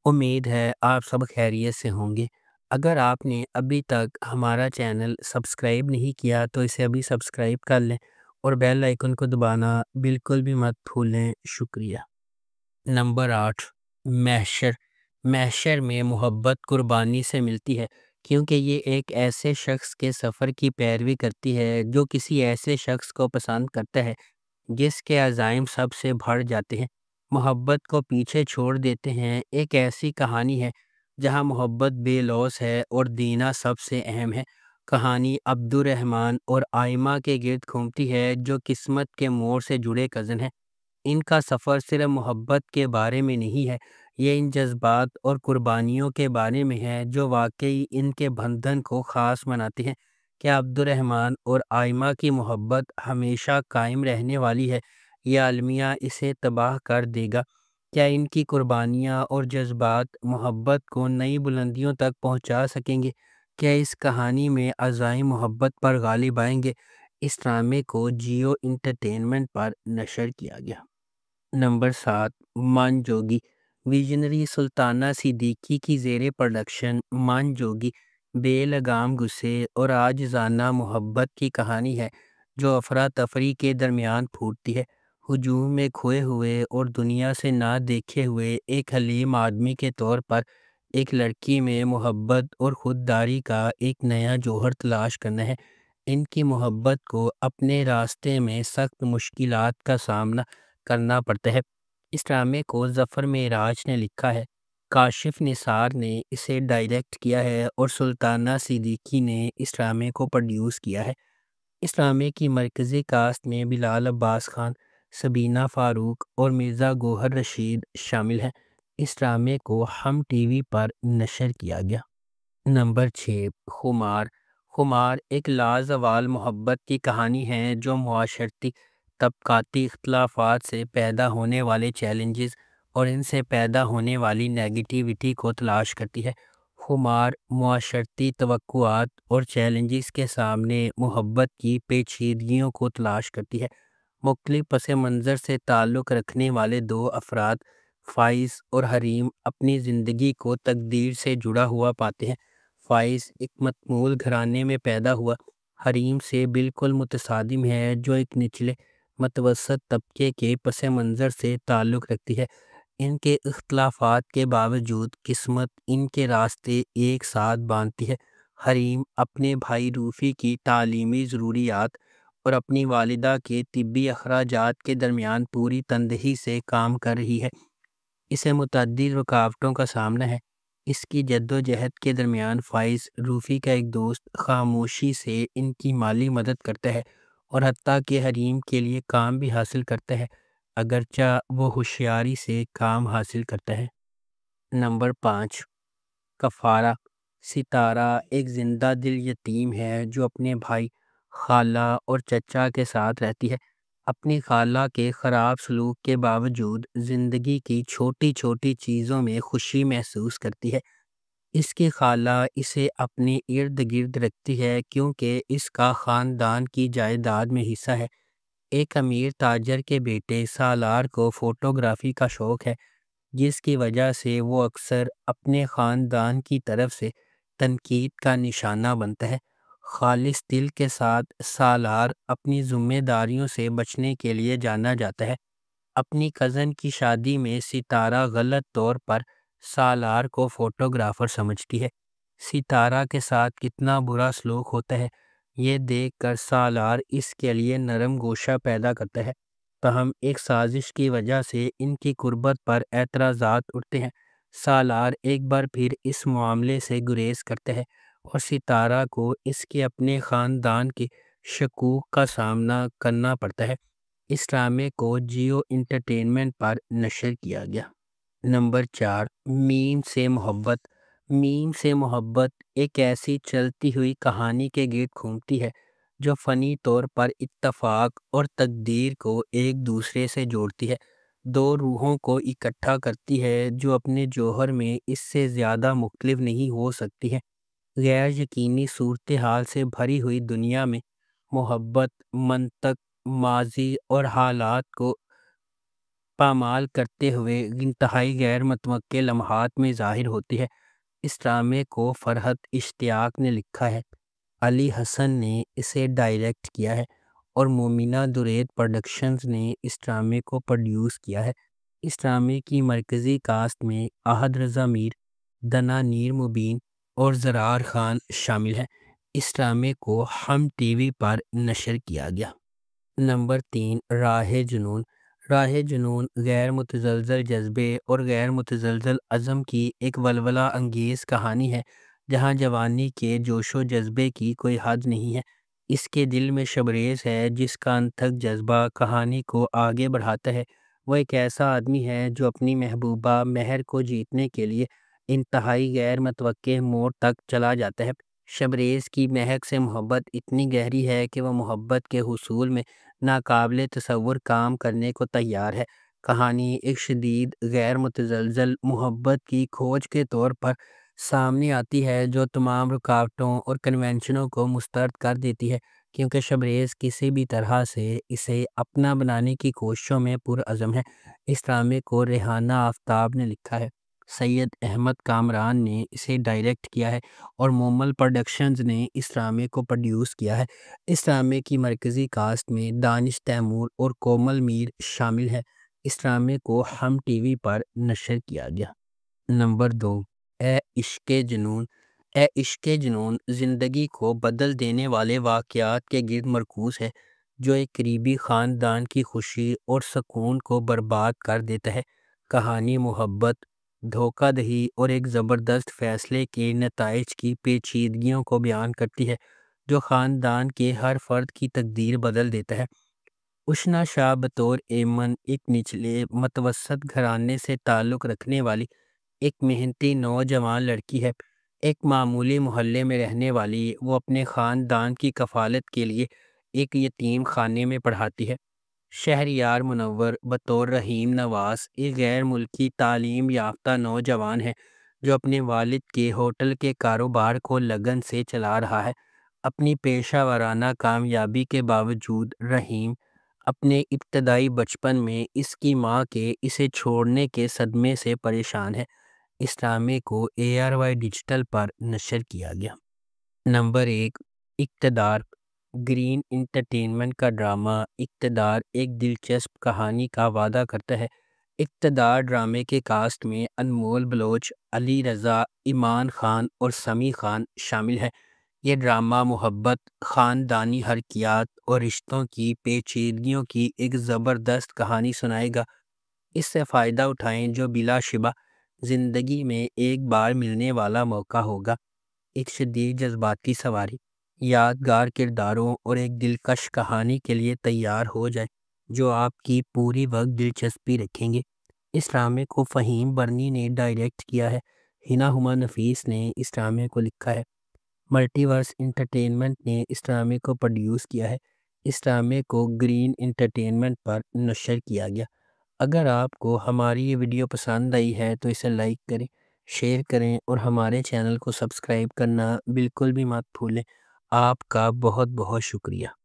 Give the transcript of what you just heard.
امید ہے آپ سب خیریت سے ہوں گے۔ اگر آپ نے ابھی تک ہمارا چینل سبسکرائب نہیں کیا تو اسے ابھی سبسکرائب کر لیں اور بیل آئیکن کو دبانا بالکل بھی مت بھولیں۔ شکریہ۔ نمبر 8، محشر۔ محشر میں محبت قربانی سے ملتی ہے، کیونکہ یہ ایک ایسے شخص کے سفر کی پیروی کرتی ہے جو کسی ایسے شخص کو پسند کرتا ہے جس کے عزائم سب سے بڑھ جاتے ہیں، محبت کو پیچھے چھوڑ دیتے ہیں۔ ایک ایسی کہانی ہے جہاں محبت بے لوث ہے اور دینا سب سے اہم ہے۔ کہانی عبد الرحمن اور آئمہ کے گرد گھومتی ہے، جو قسمت کے موڑ سے جڑے کزن ہیں۔ ان کا سفر صرف محبت کے بارے میں نہیں ہے، یہ ان جذبات اور قربانیوں کے بارے میں ہے جو واقعی ان کے بندھن کو خاص بناتے ہیں۔ کیا عبد الرحمن اور آئمہ کی محبت ہمیشہ قائم رہنے والی ہے یا المیہ اسے تباہ کر دے گا؟ کیا ان کی قربانیاں اور جذبات محبت کو نئی بلندیوں تک پہنچا سکیں گے؟ کیا اس کہانی میں عزائم محبت پر غالب آئیں گے؟ اس ڈرامے کو جیو انٹرٹینمنٹ پر نشر کیا گیا۔ نمبر 7، من جوگی۔ ویژنری سلطانہ صدیقی کی زیر پروڈکشن من جوگی بے لگام غصے اور عاجزانہ محبت کی کہانی ہے جو افراتفری کے درمیان پھوٹتی ہے۔ ہجوم میں کھوئے ہوئے اور دنیا سے نہ دیکھے ہوئے ایک حلیم آدمی کے طور پر ایک لڑکی میں محبت اور خودداری کا ایک نیا جوہر تلاش کرنا ہے۔ ان کی محبت کو اپنے راستے میں سخت مشکلات کا سامنا کرنا پڑتا ہے۔ اس ڈرامے کو ظفر معراج نے لکھا ہے، کاشف نثار نے اسے ڈائریکٹ کیا ہے اور سلطانہ صدیقی نے اس ڈرامے کو پروڈیوس کیا ہے۔ اس ڈرامے کی مرکزی کاسٹ میں بلال عباس خان، سبینہ فاروق اور مرزا گوہر رشید شامل ہیں۔ اس ڈرامے کو ہم ٹی وی پر نشر کیا گیا۔ نمبر 6، خمار۔ خمار ایک لازوال محبت کی کہانی ہے جو معاشرتی طبقاتی اختلافات سے پیدا ہونے والے چیلنجز اور ان سے پیدا ہونے والی نیگیٹیوٹی کو تلاش کرتی ہے۔ خمار معاشرتی توقعات اور چیلنجز کے سامنے محبت کی پیچیدگیوں کو تلاش کرتی ہے۔ مختلف پس منظر سے تعلق رکھنے والے دو افراد، فائز اور حریم، اپنی زندگی کو تقدیر سے جڑا ہوا پاتے ہیں۔ فائز ایک متمول گھرانے میں پیدا ہوا حریم سے بالکل متصادم ہے جو ایک نچلے متوسط طبقے کے پس منظر سے تعلق رکھتی ہے۔ ان کے اختلافات کے باوجود قسمت ان کے راستے ایک ساتھ باندھتی ہے۔ حریم اپنے بھائی روفی کی تعلیمی ضروریات اور اپنی والدہ کے طبی اخراجات کے درمیان پوری تندہی سے کام کر رہی ہے۔ اسے متعدد رکاوٹوں کا سامنا ہے۔ اس کی جدوجہد کے درمیان فائز، روفی کا ایک دوست، خاموشی سے ان کی مالی مدد کرتا ہے اور حتیٰ کہ حریم کے لیے کام بھی حاصل کرتا ہے، اگرچہ وہ ہوشیاری سے کام حاصل کرتا ہے۔ نمبر 5، کفارہ۔ ستارہ ایک زندہ دل یتیم ہے جو اپنے بھائی، خالہ اور چچا کے ساتھ رہتی ہے۔ اپنی خالہ کے خراب سلوک کے باوجود زندگی کی چھوٹی چھوٹی چیزوں میں خوشی محسوس کرتی ہے۔ اس کی خالہ اسے اپنے ارد گرد رکھتی ہے کیونکہ اس کا خاندان کی جائیداد میں حصہ ہے۔ ایک امیر تاجر کے بیٹے سالار کو فوٹوگرافی کا شوق ہے، جس کی وجہ سے وہ اکثر اپنے خاندان کی طرف سے تنقید کا نشانہ بنتا ہے۔ خالص دل کے ساتھ سالار اپنی ذمہ داریوں سے بچنے کے لیے جانا جاتا ہے۔ اپنی کزن کی شادی میں ستارہ غلط طور پر سالار کو فوٹوگرافر سمجھتی ہے۔ ستارہ کے ساتھ کتنا برا سلوک ہوتا ہے یہ دیکھ کر سالار اس کے لیے نرم گوشہ پیدا کرتا ہے، تاہم ایک سازش کی وجہ سے ان کی قربت پر اعتراضات اٹھتے ہیں۔ سالار ایک بار پھر اس معاملے سے گریز کرتا ہے اور ستارہ کو اس کے اپنے خاندان کے شکوک کا سامنا کرنا پڑتا ہے۔ اس ڈرامے کو جیو انٹرٹینمنٹ پر نشر کیا گیا۔ نمبر 4، میم سے محبت۔ میم سے محبت ایک ایسی چلتی ہوئی کہانی کے گرد گھومتی ہے جو فنی طور پر اتفاق اور تقدیر کو ایک دوسرے سے جوڑتی ہے، دو روحوں کو اکٹھا کرتی ہے جو اپنے جوہر میں اس سے زیادہ مختلف نہیں ہو سکتی ہیں۔ غیر یقینی صورتحال سے بھری ہوئی دنیا میں محبت منطق، ماضی اور حالات کو پامال کرتے ہوئے انتہائی غیر متوقع لمحات میں ظاہر ہوتی ہے۔ اس ڈرامے کو فرحت اشتیاق نے لکھا ہے، علی حسن نے اسے ڈائریکٹ کیا ہے اور مومنہ درید پروڈکشنز نے اس ڈرامے کو پروڈیوس کیا ہے۔ اس ڈرامے کی مرکزی کاسٹ میں احد رضا میر، دنا نیر مبین اور زرار خان شامل ہیں۔ اس ڈرامے کو ہم ٹی وی پر نشر کیا گیا۔ نمبر 3، راہ جنون۔ راہ جنون غیر متزلزل جذبے اور غیر متزلزل عزم کی ایک ولولہ انگیز کہانی ہے جہاں جوانی کے جوش و جذبے کی کوئی حد نہیں ہے۔ اس کے دل میں شبریز ہے جس کا انتھک جذبہ کہانی کو آگے بڑھاتا ہے۔ وہ ایک ایسا آدمی ہے جو اپنی محبوبہ مہر کو جیتنے کے لیے انتہائی غیر متوقع موڑ تک چلا جاتا ہے۔ شبریز کی مہک سے محبت اتنی گہری ہے کہ وہ محبت کے حصول میں ناقابل تصور کام کرنے کو تیار ہے۔ کہانی ایک شدید غیر متزلزل محبت کی کھوج کے طور پر سامنے آتی ہے جو تمام رکاوٹوں اور کنونشنوں کو مسترد کر دیتی ہے، کیونکہ شبریز کسی بھی طرح سے اسے اپنا بنانے کی کوششوں میں پرعزم ہے۔ اس ڈرامے کو ریحانہ آفتاب نے لکھا ہے، سید احمد کامران نے اسے ڈائریکٹ کیا ہے اور مومل پروڈکشنز نے اس ڈرامے کو پروڈیوس کیا ہے۔ اس ڈرامے کی مرکزی کاسٹ میں دانش تیمور اور کومل میر شامل ہیں۔ اس ڈرامے کو ہم ٹی وی پر نشر کیا گیا۔ نمبر 2، اے عشق جنون۔ اے عشق جنون زندگی کو بدل دینے والے واقعات کے گرد مرکوز ہے جو ایک قریبی خاندان کی خوشی اور سکون کو برباد کر دیتا ہے۔ کہانی محبت، دھوکہ دہی اور ایک زبردست فیصلے کے نتائج کی پیچیدگیوں کو بیان کرتی ہے جو خاندان کے ہر فرد کی تقدیر بدل دیتا ہے۔ اشنا شاہ بطور ایمن ایک نچلے متوسط گھرانے سے تعلق رکھنے والی ایک محنتی نوجوان لڑکی ہے۔ ایک معمولی محلے میں رہنے والی وہ اپنے خاندان کی کفالت کے لیے ایک یتیم خانے میں پڑھاتی ہے۔ شہریار منور بطور رحیم نواز ایک غیر ملکی تعلیم یافتہ نوجوان ہے جو اپنے والد کے ہوٹل کے کاروبار کو لگن سے چلا رہا ہے۔ اپنی پیشہ ورانہ کامیابی کے باوجود رحیم اپنے ابتدائی بچپن میں اس کی ماں کے اسے چھوڑنے کے صدمے سے پریشان ہے۔ اس ڈرامے کو ARY ڈیجیٹل پر نشر کیا گیا۔ نمبر 1، اقتدار۔ گرین انٹرٹینمنٹ کا ڈرامہ اقتدار ایک دلچسپ کہانی کا وعدہ کرتا ہے۔ اقتدار ڈرامے کے کاسٹ میں انمول بلوچ، علی رضا، ایمان خان اور سمیع خان شامل ہیں۔ یہ ڈرامہ محبت، خاندانی حرکیات اور رشتوں کی پیچیدگیوں کی ایک زبردست کہانی سنائے گا۔ اس سے فائدہ اٹھائیں جو بلا شبہ زندگی میں ایک بار ملنے والا موقع ہوگا۔ ایک شدید جذباتی سواری، یادگار کرداروں اور ایک دلکش کہانی کے لیے تیار ہو جائیں جو آپ کی پوری وقت دلچسپی رکھیں گے۔ اس ڈرامے کو فہیم برنی نے ڈائریکٹ کیا ہے۔ ہنا ہما نفیس نے اس ڈرامے کو لکھا ہے۔ ملٹی ورس انٹرٹینمنٹ نے اس ڈرامے کو پروڈیوس کیا ہے۔ اس ڈرامے کو گرین انٹرٹینمنٹ پر نشر کیا گیا۔ اگر آپ کو ہماری یہ ویڈیو پسند آئی ہے تو اسے لائک کریں، شیئر کریں اور ہمارے چینل کو سبسکرائب کرنا بالکل بھی مت بھولیں۔ آپ کا بہت بہت شکریہ۔